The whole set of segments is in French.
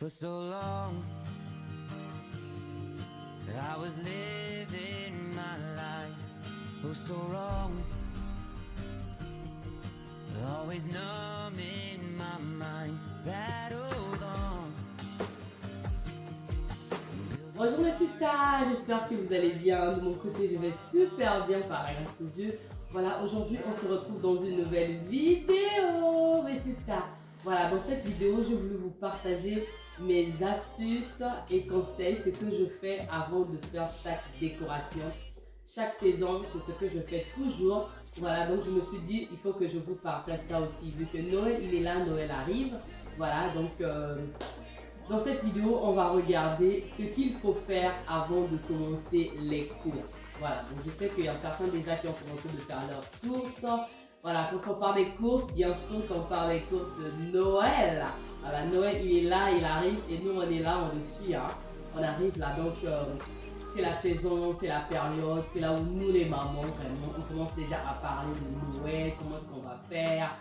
For so long, I was living my life, oh so wrong, always numb in my mind, battled on. Bonjour mes sisters, j'espère que vous allez bien. De mon côté, je vais super bien par la grâce de Dieu. Voilà, aujourd'hui, on se retrouve dans une nouvelle vidéo, mes sisters. Voilà, dans cette vidéo, je voulais vous partager mes astuces et conseils, ce que je fais avant de faire chaque décoration. Chaque saison, c'est ce que je fais toujours. Voilà, donc je me suis dit, il faut que je vous partage ça aussi. Vu que Noël, il est là, Noël arrive. Voilà, donc dans cette vidéo, on va regarder ce qu'il faut faire avant de commencer les courses. Voilà, donc je sais qu'il y a certains déjà qui ont commencé de faire leurs courses. Voilà, quand on parle des courses, bien sûr qu'on parle des courses de Noël. Voilà, Noël, il est là, il arrive et nous, on est là, on le suit. Hein. On arrive là, donc c'est la saison, c'est la période, c'est là où nous, les mamans, vraiment, on commence déjà à parler de Noël, comment est-ce qu'on va faire.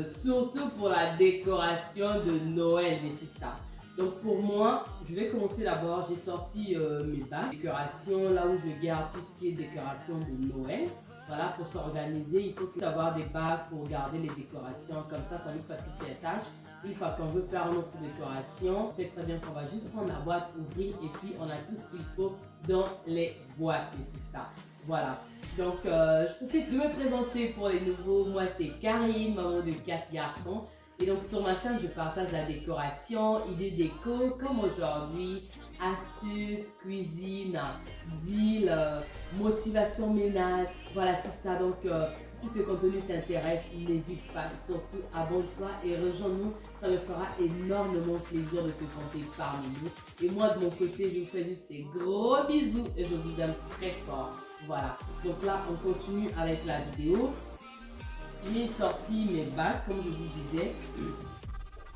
Surtout pour la décoration de Noël, mes sisters. Donc pour moi, je vais commencer d'abord, j'ai sorti mes bacs, décoration, là où je garde tout ce qui est décoration de Noël. Voilà, pour s'organiser, il faut avoir des bacs pour garder les décorations, comme ça nous facilite les tâches. Une fois qu'on veut faire notre décoration, c'est très bien qu'on va juste prendre la boîte, ouvrir et puis on a tout ce qu'il faut dans les boîtes, les sisters. Voilà, donc je profite de me présenter pour les nouveaux. Moi c'est Karine, maman de 4 garçons. Et donc sur ma chaîne, je partage la décoration, idées déco, comme aujourd'hui, astuces, cuisine, deal, motivation ménage. Voilà, c'est ça. Donc si ce contenu t'intéresse, n'hésite pas, surtout abonne-toi et rejoins-nous. Ça me fera énormément plaisir de te compter parmi nous. Et moi de mon côté, je vous fais juste des gros bisous et je vous aime très fort. Voilà, donc là on continue avec la vidéo. J'ai sorti mes bacs, comme je vous disais.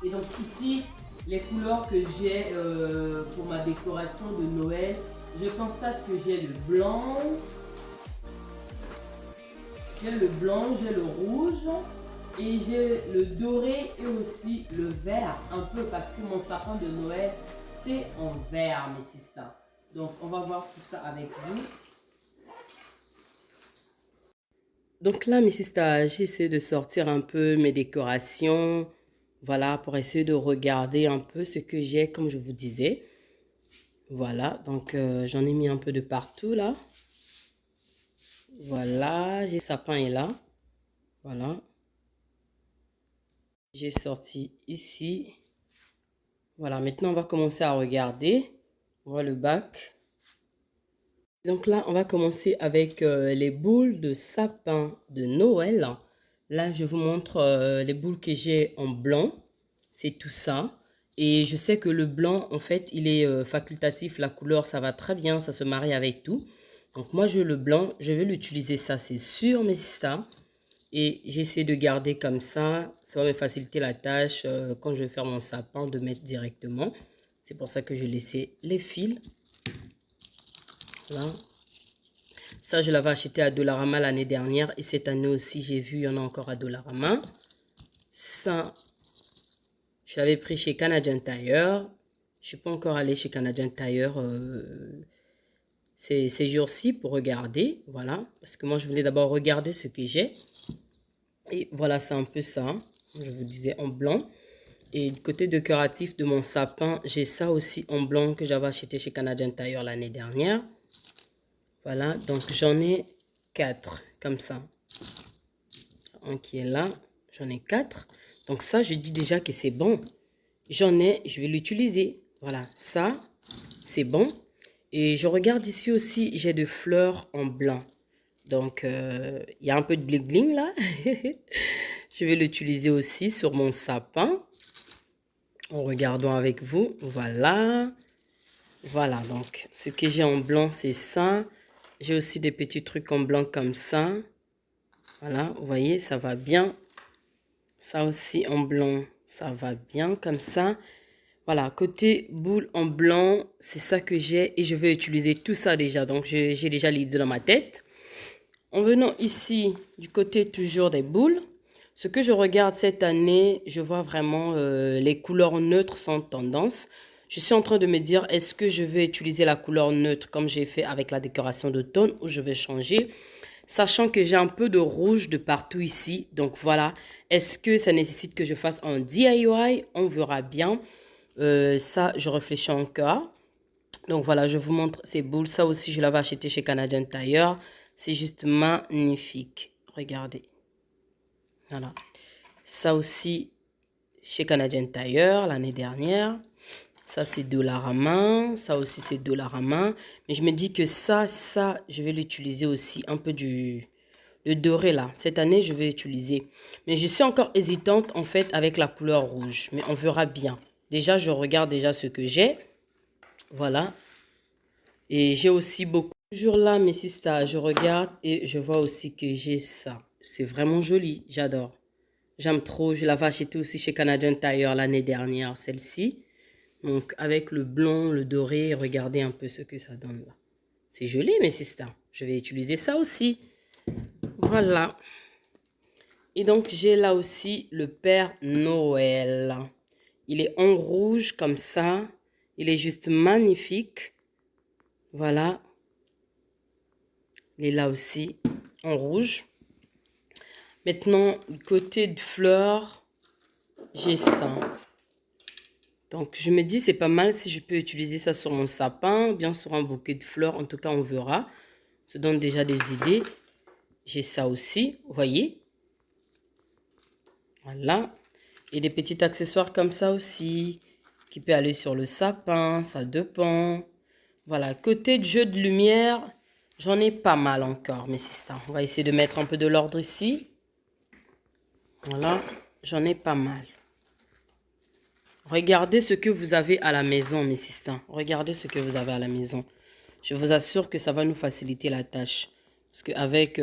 Et donc ici, les couleurs que j'ai pour ma décoration de Noël, je constate que j'ai le blanc, j'ai le rouge et j'ai le doré et aussi le vert, un peu parce que mon sapin de Noël, c'est en vert, mes sisters. Donc on va voir tout ça avec vous. Donc là, mes sisters, j'ai essayé de sortir un peu mes décorations, voilà, pour essayer de regarder un peu ce que j'ai, comme je vous disais. Voilà, donc j'en ai mis un peu de partout, là. Voilà, j'ai le sapin est là. Voilà. J'ai sorti ici. Voilà, maintenant on va commencer à regarder. On voit le bac. Donc là, on va commencer avec les boules de sapin de Noël. Là, je vous montre les boules que j'ai en blanc. C'est tout ça. Et je sais que le blanc, en fait, il est facultatif. La couleur, ça va très bien. Ça se marie avec tout. Donc moi, je le blanc. Je vais l'utiliser ça, c'est sûr, mes sisters. Et j'essaie de garder comme ça. Ça va me faciliter la tâche quand je vais faire mon sapin de mettre directement. C'est pour ça que je laissais les fils. Voilà. Ça, je l'avais acheté à Dollarama l'année dernière. Et cette année aussi, j'ai vu, il y en a encore à Dollarama. Ça, je l'avais pris chez Canadian Tire. Je ne suis pas encore allée chez Canadian Tire ces jours-ci pour regarder. Voilà. Parce que moi, je voulais d'abord regarder ce que j'ai. Et voilà, c'est un peu ça. Je vous disais en blanc. Et du côté décoratif de mon sapin, j'ai ça aussi en blanc que j'avais acheté chez Canadian Tire l'année dernière. Voilà, donc j'en ai 4 comme ça. Un qui est là, j'en ai 4. Donc ça, je dis déjà que c'est bon. J'en ai, je vais l'utiliser. Voilà, ça, c'est bon. Et je regarde ici aussi, j'ai des fleurs en blanc. Donc, il y a un peu de bling bling là. Je vais l'utiliser aussi sur mon sapin. En regardant avec vous, voilà. Voilà, donc ce que j'ai en blanc, c'est ça. J'ai aussi des petits trucs en blanc comme ça. Voilà, vous voyez, ça va bien. Ça aussi en blanc, ça va bien comme ça. Voilà, côté boule en blanc, c'est ça que j'ai. Et je vais utiliser tout ça déjà. Donc, j'ai déjà l'idée dans ma tête. En venant ici, du côté toujours des boules, Ce que je regarde cette année, je vois vraiment les couleurs neutres sont tendance. Je suis en train de me dire, est-ce que je vais utiliser la couleur neutre comme j'ai fait avec la décoration d'automne ou je vais changer? Sachant que j'ai un peu de rouge de partout ici. Donc voilà, est-ce que ça nécessite que je fasse un DIY? On verra bien. Ça, je réfléchis encore. Donc voilà, je vous montre ces boules. Ça aussi, je l'avais acheté chez Canadian Tire. C'est juste magnifique. Regardez. Voilà. Ça aussi, chez Canadian Tire, l'année dernière. Ça, c'est Dollarama. Ça aussi, c'est Dollarama. Mais je me dis que ça, je vais l'utiliser aussi. Un peu le doré, là. Cette année, je vais utiliser. Mais je suis encore hésitante, en fait, avec la couleur rouge. Mais on verra bien. Déjà, je regarde déjà ce que j'ai. Voilà. Et j'ai aussi beaucoup. Toujours là, mes sisters, je regarde et je vois aussi que j'ai ça. C'est vraiment joli. J'adore. J'aime trop. Je l'avais acheté aussi chez Canadian Tire l'année dernière, celle-ci. Donc, avec le blanc, le doré, regardez un peu ce que ça donne là. C'est joli, mes sisters. Je vais utiliser ça aussi. Voilà. Et donc, j'ai là aussi le Père Noël. Il est en rouge comme ça. Il est juste magnifique. Voilà. Il est là aussi en rouge. Maintenant, côté de fleurs, j'ai ça. Donc, je me dis, c'est pas mal si je peux utiliser ça sur mon sapin, bien sur un bouquet de fleurs. En tout cas, on verra. Ça donne déjà des idées. J'ai ça aussi, vous voyez. Voilà. Et des petits accessoires comme ça aussi, qui peut aller sur le sapin, ça dépend. Voilà, côté de jeu de lumière, j'en ai pas mal encore, mes sisters. On va essayer de mettre un peu de l'ordre ici. Voilà, j'en ai pas mal. Regardez ce que vous avez à la maison, mes sisters. Regardez ce que vous avez à la maison. Je vous assure que ça va nous faciliter la tâche. Parce qu'avec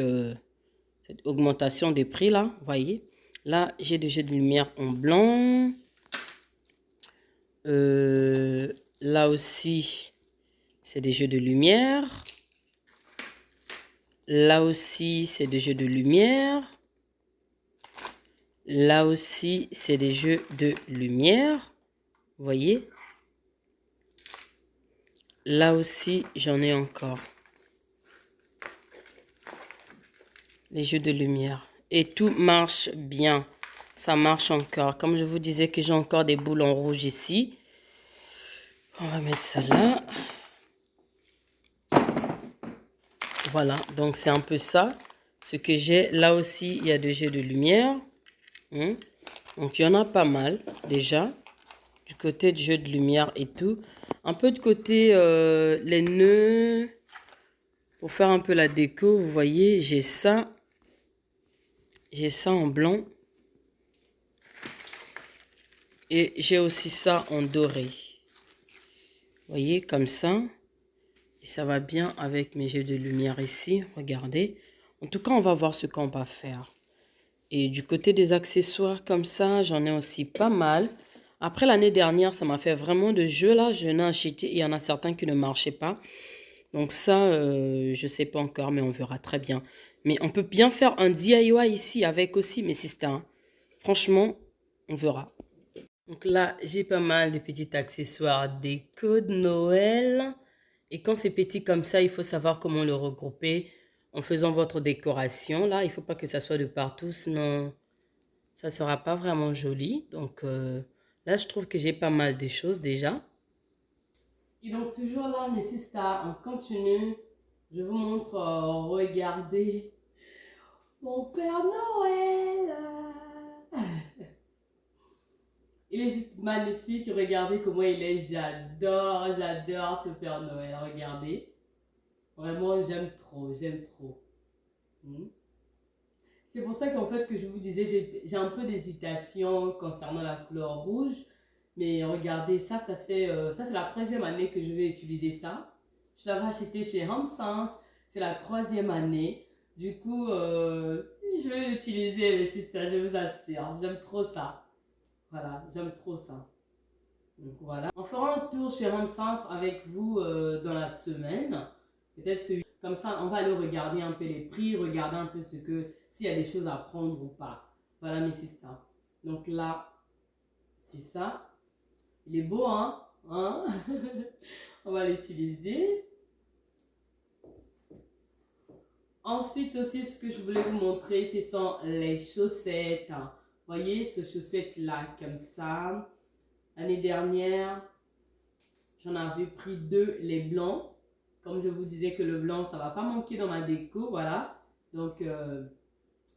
cette augmentation des prix là, vous voyez, là, j'ai des jeux de lumière en blanc. Là aussi, c'est des jeux de lumière. Là aussi, c'est des jeux de lumière. Là aussi, c'est des jeux de lumière. Vous voyez? Là aussi, j'en ai encore. Les jeux de lumière. Et tout marche bien. Ça marche encore. Comme je vous disais que j'ai encore des boules en rouge ici. On va mettre ça là. Voilà. Donc, c'est un peu ça. Ce que j'ai. Là aussi, il y a des jeux de lumière. Donc, il y en a pas mal déjà. Du côté du jeu de lumière et tout. Un peu de côté les nœuds. Pour faire un peu la déco, vous voyez, j'ai ça. J'ai ça en blanc. Et j'ai aussi ça en doré. Vous voyez, comme ça. Et ça va bien avec mes jeux de lumière ici. Regardez. En tout cas, on va voir ce qu'on va faire. Et du côté des accessoires comme ça, j'en ai aussi pas mal. Après l'année dernière, ça m'a fait vraiment de jeux là. Je n'ai acheté. Il y en a certains qui ne marchaient pas. Donc ça, je ne sais pas encore, mais on verra très bien. Mais on peut bien faire un DIY ici avec aussi mes sisters. Franchement, on verra. Donc là, j'ai pas mal de petits accessoires déco de Noël. Et quand c'est petit comme ça, il faut savoir comment le regrouper en faisant votre décoration. Là, il ne faut pas que ça soit de partout, sinon ça ne sera pas vraiment joli. Donc là, je trouve que j'ai pas mal de choses déjà. Et donc toujours là, mes sisters, on continue. Je vous montre, regardez mon Père Noël. Il est juste magnifique. Regardez comment il est. J'adore, j'adore ce Père Noël. Regardez. Vraiment, j'aime trop, j'aime trop. C'est pour ça qu'en fait, que je vous disais, j'ai un peu d'hésitation concernant la couleur rouge. Mais regardez, ça fait, ça c'est la troisième année que je vais utiliser ça. Je l'avais acheté chez Homsense. C'est la troisième année. Du coup, je vais l'utiliser, mes sisters, je vous assure. J'aime trop ça. Voilà, j'aime trop ça. Donc voilà. On fera un tour chez Homsense avec vous dans la semaine. Peut-être celui. Comme ça, on va aller regarder un peu les prix, regarder un peu s'il y a des choses à prendre ou pas. Voilà mes sisters. Donc là, c'est ça. Il est beau, hein? Hein? On va l'utiliser. Ensuite aussi, ce que je voulais vous montrer, ce sont les chaussettes. Voyez, ces chaussettes-là, comme ça. L'année dernière, j'en avais pris 2, les blancs. Comme je vous disais que le blanc, ça ne va pas manquer dans ma déco, voilà. Donc,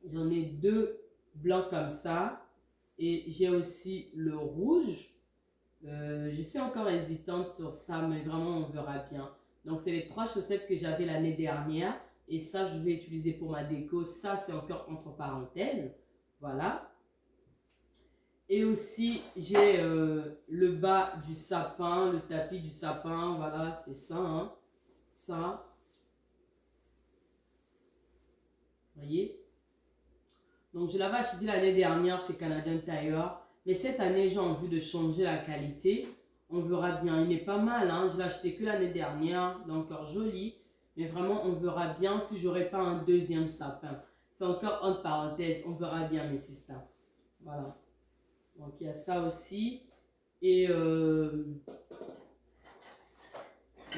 j'en ai 2 blancs comme ça. Et j'ai aussi le rouge. Je suis encore hésitante sur ça, mais vraiment, on verra bien. Donc, c'est les 3 chaussettes que j'avais l'année dernière. Et ça, je vais utiliser pour ma déco. Ça, c'est encore entre parenthèses. Voilà. Et aussi, j'ai le bas du sapin, le tapis du sapin. Voilà, c'est ça. Hein. Ça. Vous voyez? Donc, je l'avais acheté l'année dernière chez Canadian Tire. Mais cette année, j'ai envie de changer la qualité. On verra bien. Il est pas mal. Hein? Je l'ai acheté que l'année dernière. Il est encore joli. Mais vraiment, on verra bien si j'aurai pas un deuxième sapin. C'est encore entre parenthèses. On verra bien, mes sisters. Voilà. Donc, il y a ça aussi. Et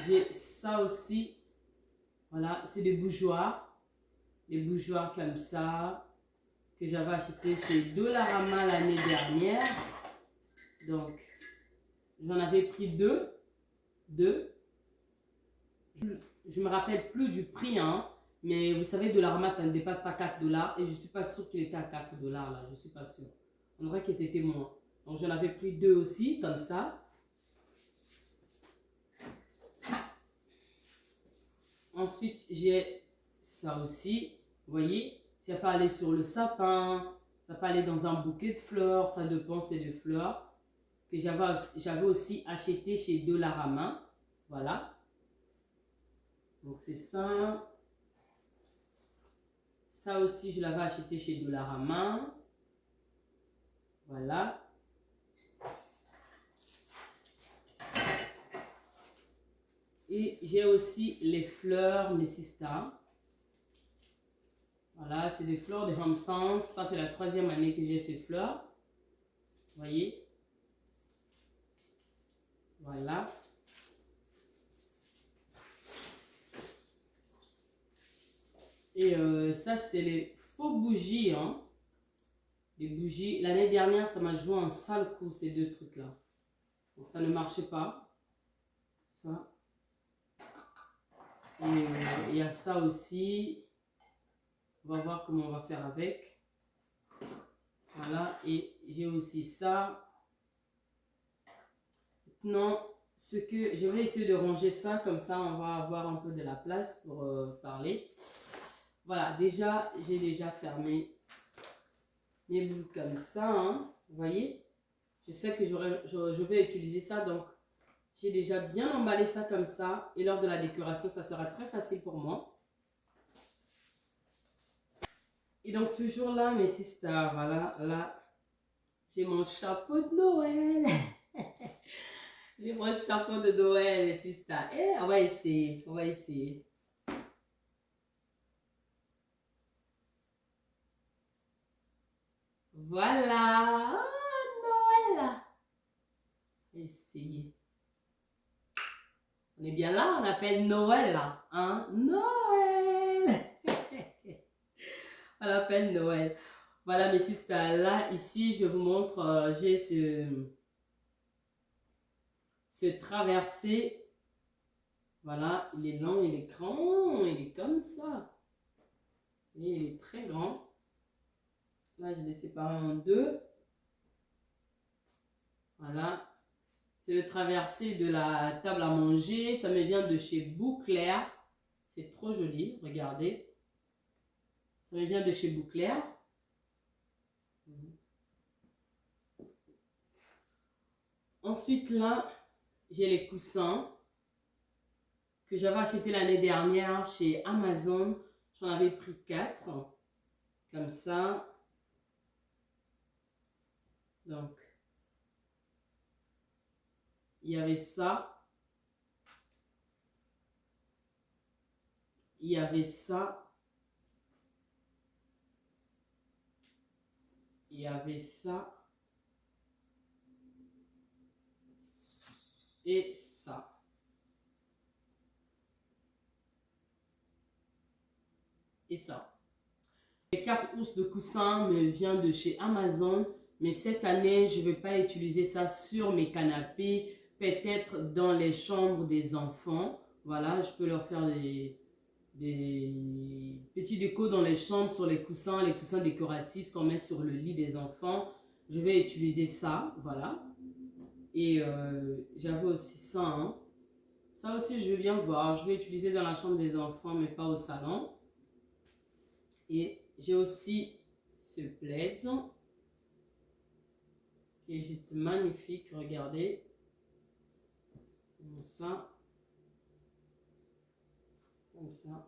j'ai ça aussi. Voilà, c'est des bougeoirs. Des bougeoirs comme ça. Que j'avais acheté chez Dollarama l'année dernière. Donc, j'en avais pris 2. Je me rappelle plus du prix, hein. Mais vous savez, Dollarama, ça ne dépasse pas 4 dollars. Et je ne suis pas sûre qu'il était à 4 dollars là. Je ne suis pas sûre. On dirait que c'était moins. Donc, j'en avais pris 2 aussi, comme ça. Ensuite, j'ai ça aussi. Vous voyez, ça peut aller sur le sapin. Ça peut aller dans un bouquet de fleurs. Ça dépend, c'est des fleurs. Que j'avais aussi acheté chez Dollarama. Voilà. Donc, c'est ça. Ça aussi, je l'avais acheté chez Dollarama. Voilà. Et j'ai aussi les fleurs Messista. Voilà, c'est des fleurs de Hamsens. Ça, c'est la 3e année que j'ai ces fleurs. Vous voyez? Voilà. Et ça, c'est les faux bougies. Hein. Les bougies. L'année dernière, ça m'a joué un sale coup, ces 2 trucs-là. Donc, ça ne marchait pas. Ça. Et il y a ça aussi. On va voir comment on va faire avec. Voilà. Et j'ai aussi ça. Maintenant, ce que je vais essayer de ranger ça. Comme ça, on va avoir un peu de la place pour parler. Voilà. Déjà, j'ai déjà fermé mes boules comme ça. Hein. Vous voyez? Je sais que je vais utiliser ça. Donc, j'ai déjà bien emballé ça comme ça. Et lors de la décoration, ça sera très facile pour moi. Et donc, toujours là, mes sisters, voilà, là, j'ai mon chapeau de Noël. J'ai mon chapeau de Noël, mes sisters. Et on va essayer, on va essayer. Voilà. Ah, Noël. Essayer. On est bien là, on appelle Noël, là. Hein? Noël. On appelle Noël. Voilà, mes sisters, là, ici, je vous montre, j'ai ce traversé. Voilà, il est long, il est grand, il est comme ça. Et il est très grand. Là, je l'ai séparé en 2. Voilà. C'est le traversé de la table à manger. Ça me vient de chez Bouclair. C'est trop joli, regardez. Ça me vient de chez Bouclair. Ensuite, là, j'ai les coussins que j'avais acheté l'année dernière chez Amazon. J'en avais pris 4. Comme ça. Donc, il y avait ça. Il y avait ça. il y avait ça. Et ça. Et ça. Les 4 housses de coussin me viennent de chez Amazon. Mais cette année, je ne vais pas utiliser ça sur mes canapés. Peut-être dans les chambres des enfants. Voilà, je peux leur faire des petits décos dans les chambres sur les coussins décoratifs qu'on met sur le lit des enfants. Je vais utiliser ça, voilà. Et j'avais aussi ça, hein. Ça aussi, je vais bien voir. Je vais utiliser dans la chambre des enfants, mais pas au salon. Et j'ai aussi ce plaid qui est juste magnifique. Regardez. Comme ça. Comme ça.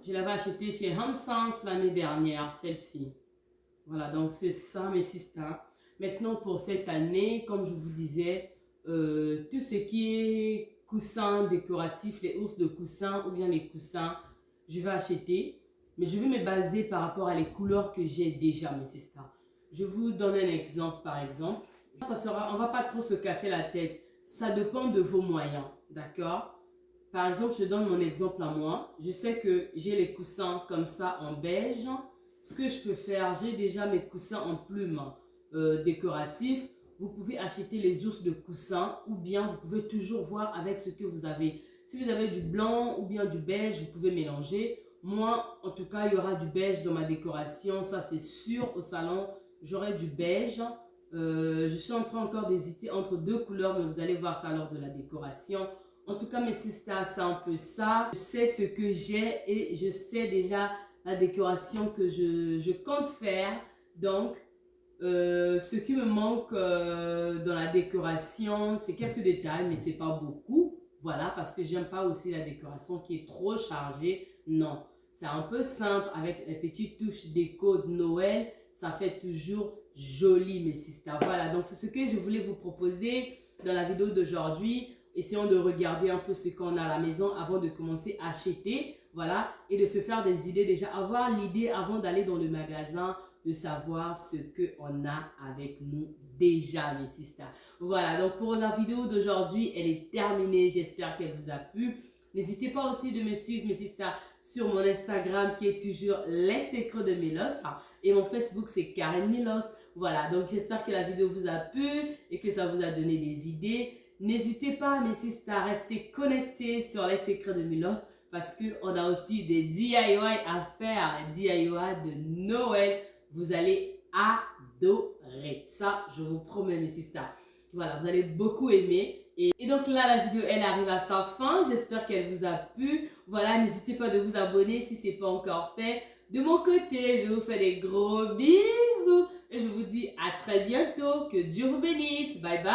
Je l'avais acheté chez Hamsens l'année dernière, celle-ci. Voilà, donc c'est ça mes sisters. Maintenant pour cette année, comme je vous disais, tout ce qui est coussins décoratifs, les housses de coussins ou bien les coussins, je vais acheter. Mais je vais me baser par rapport à les couleurs que j'ai déjà mes sisters. Je vous donne un exemple par exemple. Ça sera, on va pas trop se casser la tête. Ça dépend de vos moyens, d'accord? Par exemple, je donne mon exemple à moi. Je sais que j'ai les coussins comme ça en beige. Ce que je peux faire, j'ai déjà mes coussins en plumes décoratifs. Vous pouvez acheter les housses de coussins ou bien vous pouvez toujours voir avec ce que vous avez. Si vous avez du blanc ou bien du beige, vous pouvez mélanger. Moi, en tout cas, il y aura du beige dans ma décoration. Ça, c'est sûr. Au salon, j'aurai du beige. Je suis en train encore d'hésiter entre 2 couleurs, mais vous allez voir ça lors de la décoration. En tout cas, mes sisters, c'est un peu ça. Je sais ce que j'ai et je sais déjà la décoration que je compte faire. Donc, ce qui me manque dans la décoration, c'est quelques détails, mais c'est pas beaucoup. Voilà, parce que j'aime pas aussi la décoration qui est trop chargée. Non, c'est un peu simple avec les petites touches déco de Noël. Ça fait toujours joli, mes sisters. Voilà, donc c'est ce que je voulais vous proposer dans la vidéo d'aujourd'hui. Essayons de regarder un peu ce qu'on a à la maison avant de commencer à acheter. Voilà, et de se faire des idées déjà. Avoir l'idée avant d'aller dans le magasin, de savoir ce qu'on a avec nous déjà, mes sisters. Voilà, donc pour la vidéo d'aujourd'hui, elle est terminée. J'espère qu'elle vous a plu. N'hésitez pas aussi de me suivre, mes sisters, sur mon Instagram qui est toujours Les Secrets de Milos. Et mon Facebook, c'est Karen Milos. Voilà, donc j'espère que la vidéo vous a plu et que ça vous a donné des idées. N'hésitez pas, mes sisters, à rester connectés sur Les Secrets de Milos parce qu'on a aussi des DIY à faire, les DIY de Noël. Vous allez adorer ça, je vous promets, mes sisters. Voilà, vous allez beaucoup aimer. Et donc là, la vidéo, elle arrive à sa fin. J'espère qu'elle vous a plu. Voilà, n'hésitez pas de vous abonner si ce n'est pas encore fait. De mon côté, je vous fais des gros bisous. Et je vous dis à très bientôt. Que Dieu vous bénisse. Bye bye.